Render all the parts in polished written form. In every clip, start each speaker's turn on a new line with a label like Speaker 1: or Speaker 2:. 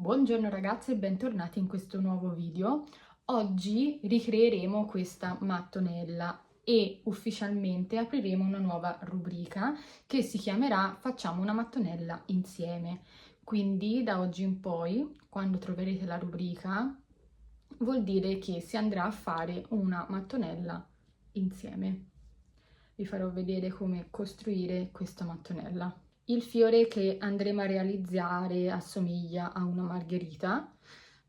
Speaker 1: Buongiorno ragazzi e bentornati in questo nuovo video. Oggi ricreeremo questa mattonella e ufficialmente apriremo una nuova rubrica che si chiamerà Facciamo una mattonella insieme. Quindi da oggi in poi, quando troverete la rubrica, vuol dire che si andrà a fare una mattonella insieme. Vi farò vedere come costruire questa mattonella. Il fiore che andremo a realizzare assomiglia a una margherita,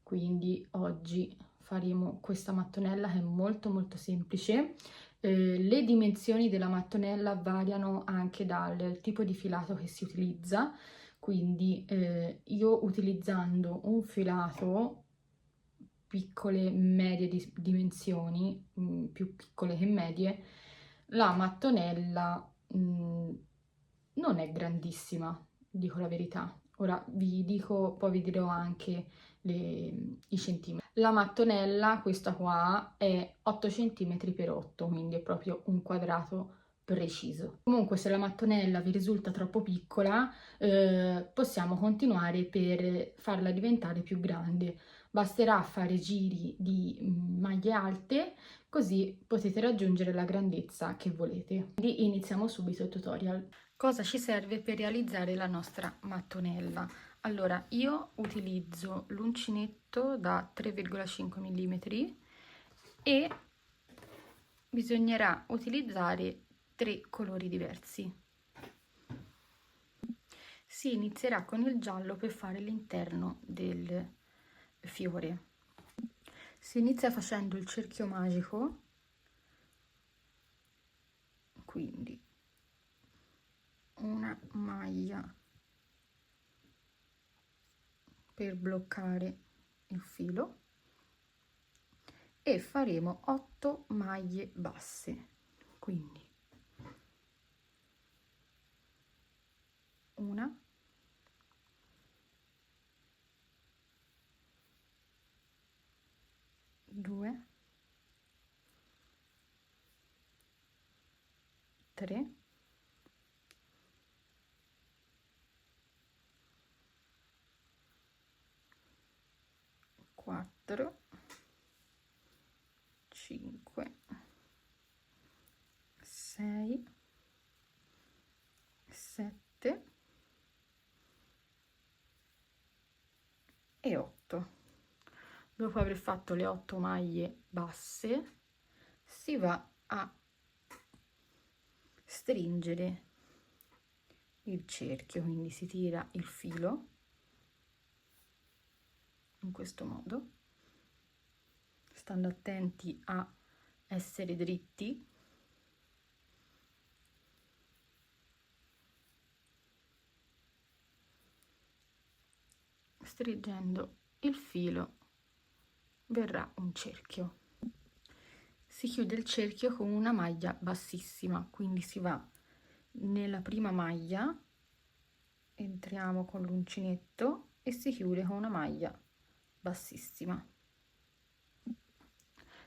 Speaker 1: quindi oggi faremo questa mattonella che è molto semplice. Le dimensioni della mattonella variano anche dal tipo di filato che si utilizza, quindi io utilizzando un filato piccole medie dimensioni, più piccole che medie, la mattonella non è grandissima, dico la verità. Ora vi dico, poi vi dirò anche i centimetri. La mattonella, questa qua, è 8 cm per 8, quindi è proprio un quadrato preciso. Comunque se la mattonella vi risulta troppo piccola, possiamo continuare per farla diventare più grande. Basterà fare giri di maglie alte, così potete raggiungere la grandezza che volete. Quindi iniziamo subito il tutorial. Cosa ci serve per realizzare la nostra mattonella? Allora, io utilizzo l'uncinetto da 3,5 mm e bisognerà utilizzare 3 colori diversi. Si inizierà con il giallo per fare l'interno del fiore. Si inizia facendo il cerchio magico, quindi una maglia per bloccare il filo e faremo 8 maglie basse, quindi una, due, tre, quattro, 5, 6, 7 e 8. Dopo aver fatto le 8 maglie basse, si va a stringere il cerchio, quindi si tira il filo in questo modo, stando attenti a essere dritti. Stringendo il filo verrà un cerchio. Si chiude il cerchio con una maglia bassissima, quindi si va nella prima maglia, entriamo con l'uncinetto e si chiude con una maglia bassissima.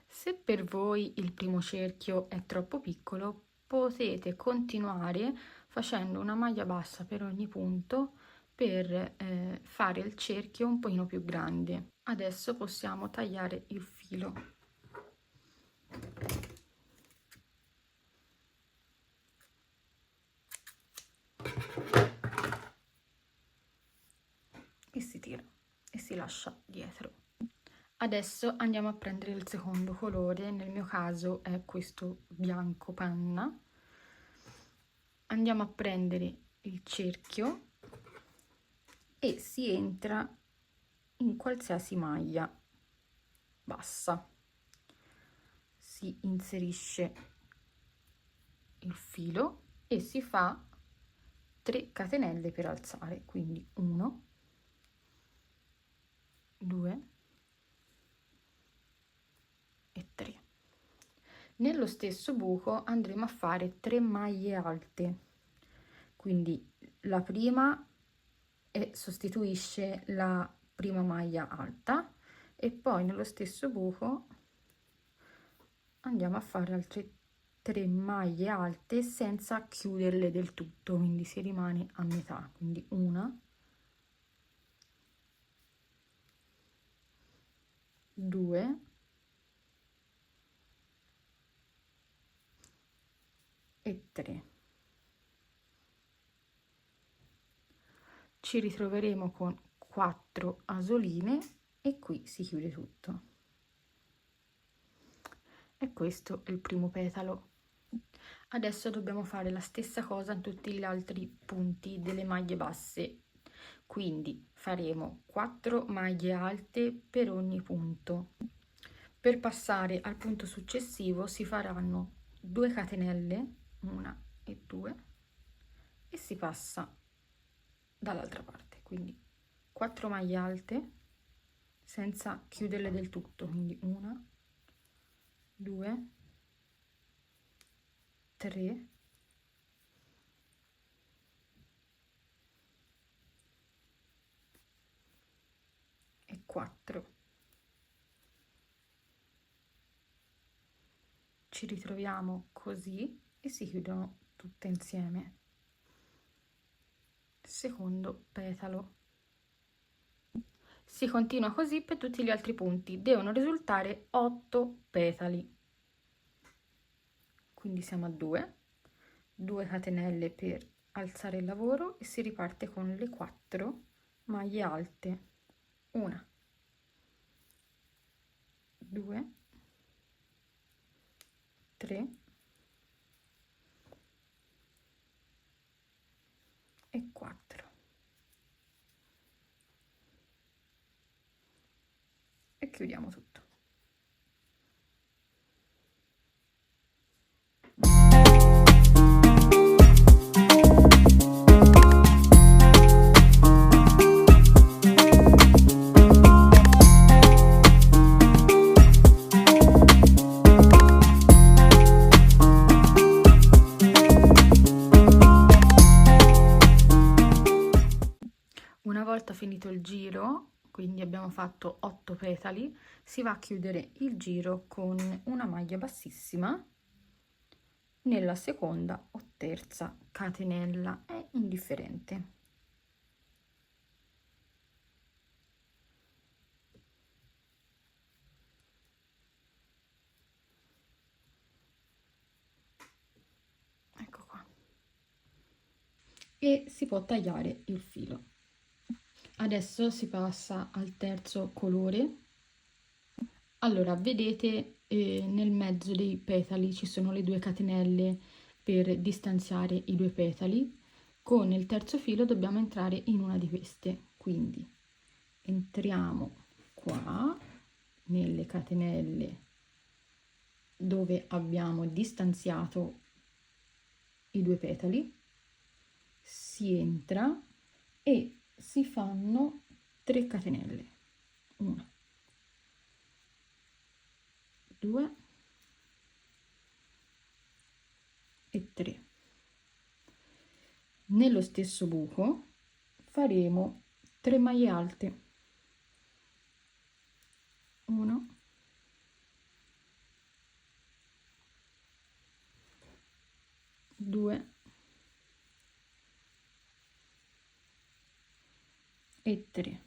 Speaker 1: Se per voi il primo cerchio è troppo piccolo, potete continuare facendo una maglia bassa per ogni punto per fare il cerchio un pochino più grande. Adesso possiamo tagliare il filo. E si tira e si lascia dietro. Adesso andiamo a prendere il secondo colore, nel mio caso è questo bianco panna. Andiamo a prendere il cerchio e si entra in qualsiasi maglia bassa. Si inserisce il filo e si fa 3 catenelle per alzare, quindi 1, 2 e 3. Nello stesso buco andremo a fare 3 maglie alte, quindi la prima sostituisce la prima maglia alta e poi nello stesso buco andiamo a fare altre 3 maglie alte senza chiuderle del tutto, quindi si rimane a metà, quindi una, 2 e 3. Ci ritroveremo con 4 asoline e qui si chiude tutto. E questo è il primo petalo. Adesso dobbiamo fare la stessa cosa in tutti gli altri punti delle maglie basse, quindi faremo 4 maglie alte per ogni punto. Per passare al punto successivo si faranno 2 catenelle, 1 e 2, e si passa dall'altra parte, quindi 4 maglie alte senza chiuderle del tutto, quindi 1, 2, 3, 4. Ci ritroviamo così e si chiudono tutte insieme. Secondo petalo. Si continua così per tutti gli altri punti. Devono risultare 8 petali. Quindi siamo a 2 catenelle per alzare il lavoro e si riparte con le 4 maglie alte. 1, 2, 3 e 4. E chiudiamo tutto. Una volta finito il giro, quindi abbiamo fatto 8 petali, si va a chiudere il giro con una maglia bassissima nella seconda o terza catenella, è indifferente. Ecco qua. E si può tagliare il filo. Adesso si passa al terzo colore. Allora, vedete nel mezzo dei petali ci sono le 2 catenelle per distanziare i 2 petali. Con il terzo filo dobbiamo entrare in una di queste, quindi entriamo qua nelle catenelle dove abbiamo distanziato i 2 petali, si entra e si fanno 3 catenelle, 1, 2 e 3. Nello stesso buco faremo 3 maglie alte, 1, 2 e 3.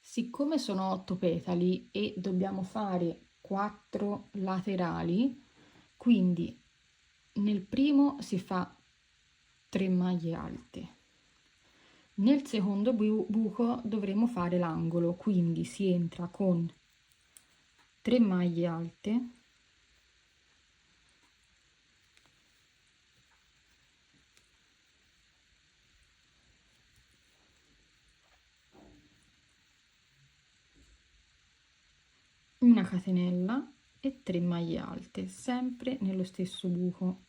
Speaker 1: Siccome sono 8 petali e dobbiamo fare 4 laterali, quindi nel primo si fa 3 maglie alte, nel secondo buco dovremo fare l'angolo, quindi si entra con 3 maglie alte, una catenella e 3 maglie alte, sempre nello stesso buco.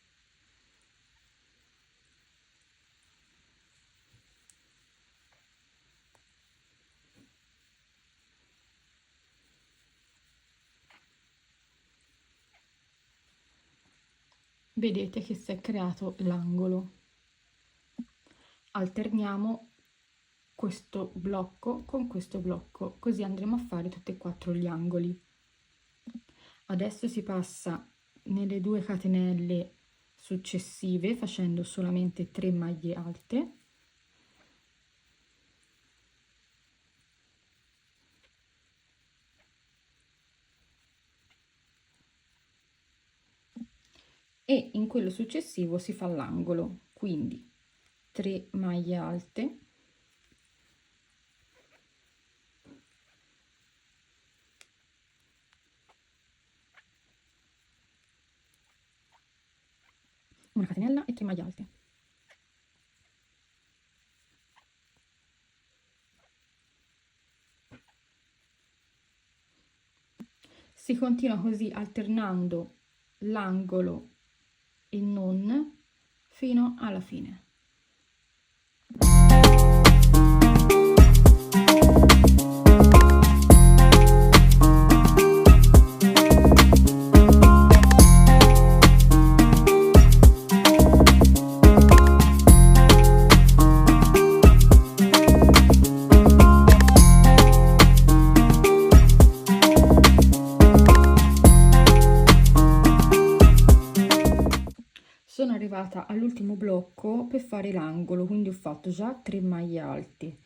Speaker 1: Vedete che si è creato l'angolo. Alterniamo questo blocco con questo blocco, così andremo a fare tutti e 4 gli angoli. Adesso si passa nelle 2 catenelle successive facendo solamente 3 maglie alte, e in quello successivo si fa l'angolo, quindi 3 maglie alte, una catenella e 3 maglie alte. Si continua così alternando l'angolo e non fino alla fine. Sono arrivata all'ultimo blocco per fare l'angolo, quindi ho fatto già 3 maglie alte,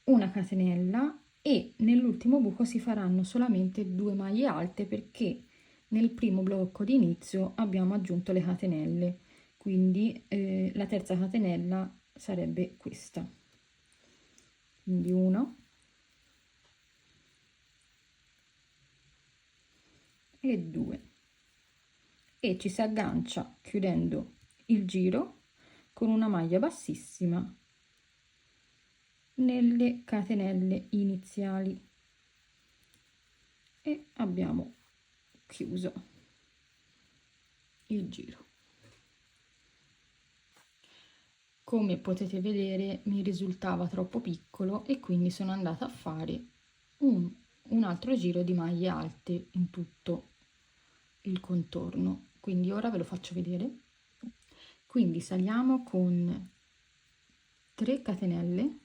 Speaker 1: una catenella e nell'ultimo buco si faranno solamente 2 maglie alte perché nel primo blocco di inizio abbiamo aggiunto le catenelle, quindi la terza catenella sarebbe questa. Quindi 1 e 2 e ci si aggancia chiudendo il giro con una maglia bassissima nelle catenelle iniziali e abbiamo chiuso il giro. Come potete vedere mi risultava troppo piccolo e quindi sono andata a fare un altro giro di maglie alte in tutto il contorno, quindi ora ve lo faccio vedere. Quindi saliamo con 3 catenelle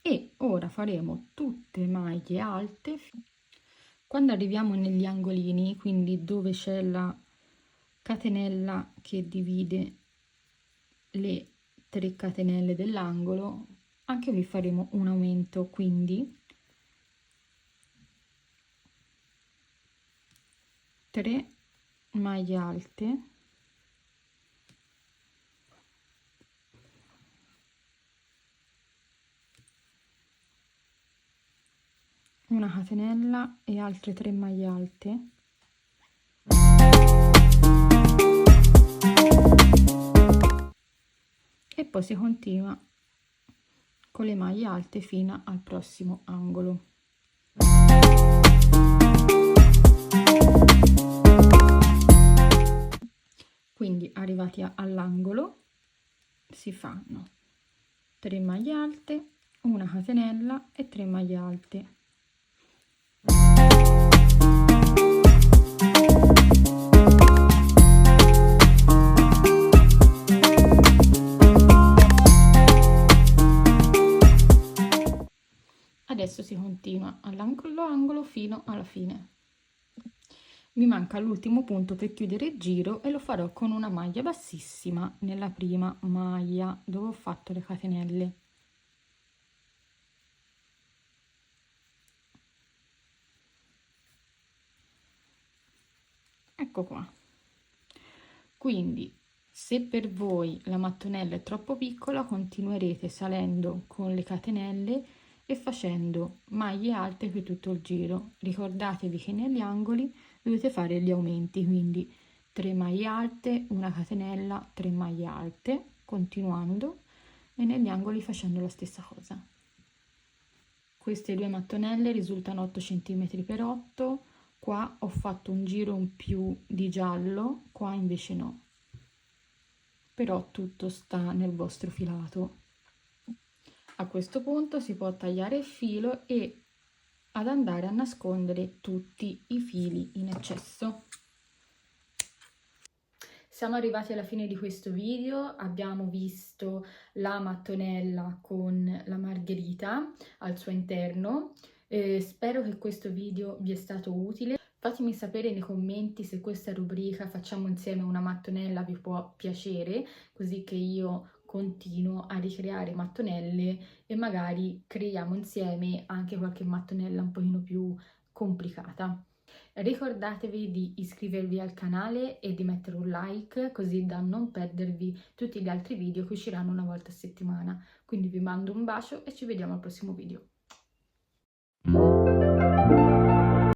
Speaker 1: e ora faremo tutte maglie alte quando arriviamo negli angolini, quindi dove c'è la catenella che divide le 3 catenelle dell'angolo, anche qui faremo un aumento, quindi 3 maglie alte, una catenella e altre 3 maglie alte, e poi si continua con le maglie alte fino al prossimo angolo. Quindi arrivati all'angolo si fanno 3 maglie alte, una catenella e 3 maglie alte. Adesso si continua all'angolo fino alla fine. Mi manca l'ultimo punto per chiudere il giro e lo farò con una maglia bassissima nella prima maglia dove ho fatto le catenelle. Ecco qua. Quindi se per voi la mattonella è troppo piccola, continuerete salendo con le catenelle e facendo maglie alte per tutto il giro. Ricordatevi che negli angoli dovete fare gli aumenti, quindi 3 maglie alte, una catenella, 3 maglie alte, continuando, e negli angoli facendo la stessa cosa. Queste 2 mattonelle risultano 8 cm per 8, qua ho fatto un giro in più di giallo, qua invece no, però tutto sta nel vostro filato. A questo punto si può tagliare il filo e ad andare a nascondere tutti i fili in eccesso. Siamo arrivati alla fine di questo video, abbiamo visto la mattonella con la margherita al suo interno. Spero che questo video vi è stato utile. Fatemi sapere nei commenti se questa rubrica Facciamo insieme una mattonella vi può piacere, così che io continuo a ricreare mattonelle e magari creiamo insieme anche qualche mattonella un pochino più complicata. Ricordatevi di iscrivervi al canale e di mettere un like così da non perdervi tutti gli altri video che usciranno una volta a settimana. Quindi vi mando un bacio e ci vediamo al prossimo video.